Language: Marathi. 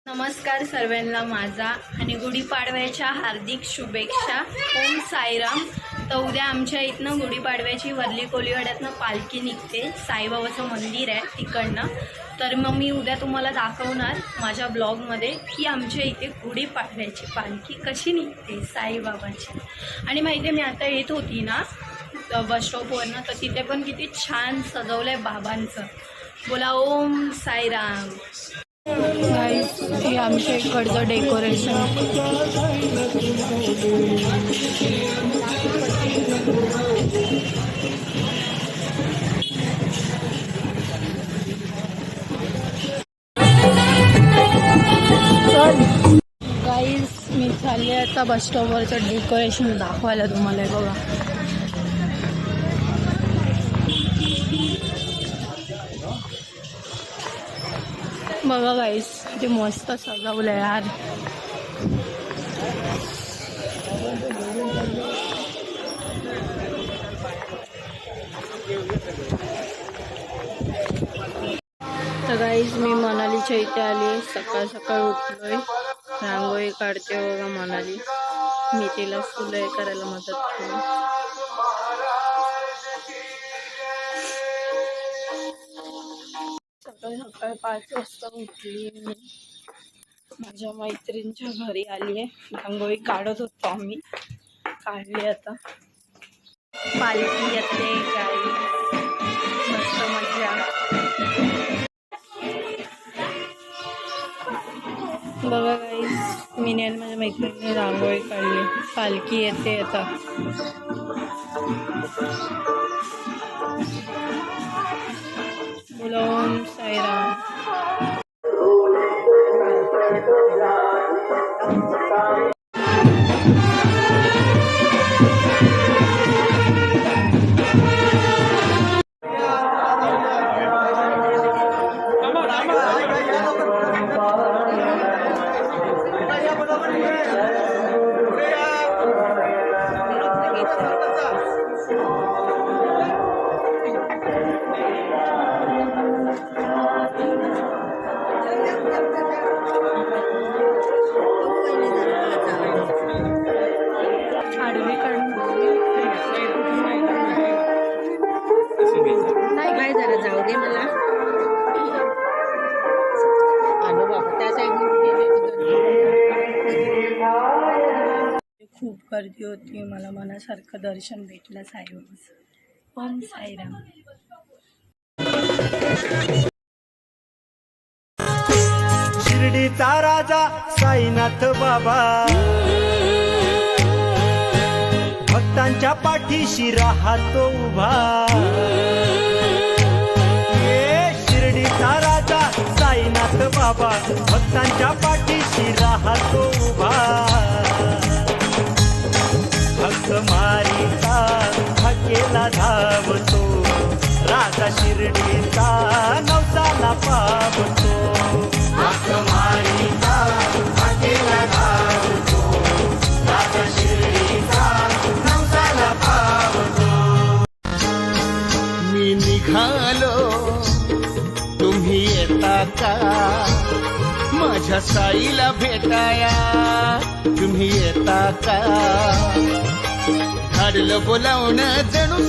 नमस्कार सर्वांना माझा आणि गुढीपाडव्याच्या हार्दिक शुभेच्छा. ओम साईराम. तर उद्या आमच्या इथनं गुढीपाडव्याची वर्ली कोलीवाड्यातनं पालखी निघते. साईबाबाचं मंदिर आहे तिकडनं. तर मग मी उद्या तुम्हाला दाखवणार माझ्या ब्लॉगमध्ये की आमच्या इथे गुढीपाडव्याची पालखी कशी निघते साईबाबाची. आणि माहिती आहे मी आता येत होती ना बस स्टॉपवरनं, तर तिथे पण किती छान सजवलं आहे बाबांचं. बोला ओम साईराम. गाईस हे आमच्या इकडचं डेकोरेशन. गाईस मी चालले आता बस स्टॉपवरचं डेकोरेशन दाखवायला तुम्हाला. बघा बघा गाईस किती मस्त सजवलं यार. तर गाईस मी मनालीच्या इथे आली. सकाळ सकाळ उठलोय, रांगोळी काढते. बघा मनाली, मी तिला फुलं करायला मदत केली. सकाळ सकाळ 5 वाजता उठली मी. माझ्या मैत्रिणीच्या घरी आली आहे. रांगोळी काढत होतो आम्ही, काढली. आता पालखी येते गाई, मस्त मजा. बघा गाईस मी आणि माझ्या मैत्रिणीने रांगोळी काढली. पालखी येते आता. बोला ओम साईराम. आडवी काढून नाही जरा जाऊ दे मला. आलो बाबा त्या साईडने. खूप गर्दी होती. मला मनासारखं दर्शन भेटलं साईबाबाचं. ओम साईराम. शिर्डीचा राजा साईनाथ बाबा भक्तांच्या पाठीशी राहतो उभा. शिर्डीचा राजा साईनाथ बाबा भक्तांच्या पाठीशी राहतो उभा. भक्त मारिता हकेला धावतो, राजा शिर्डीचा नवसाला पावतो. भक्त मारिता हकेला धावतो, राजा शिर्डीचा नवसाला पावतो. मी निघालो तुम्ही येता का, माझ्या साईला भेटाया तुम्ही येता का. धाडलं बोलावणं जणू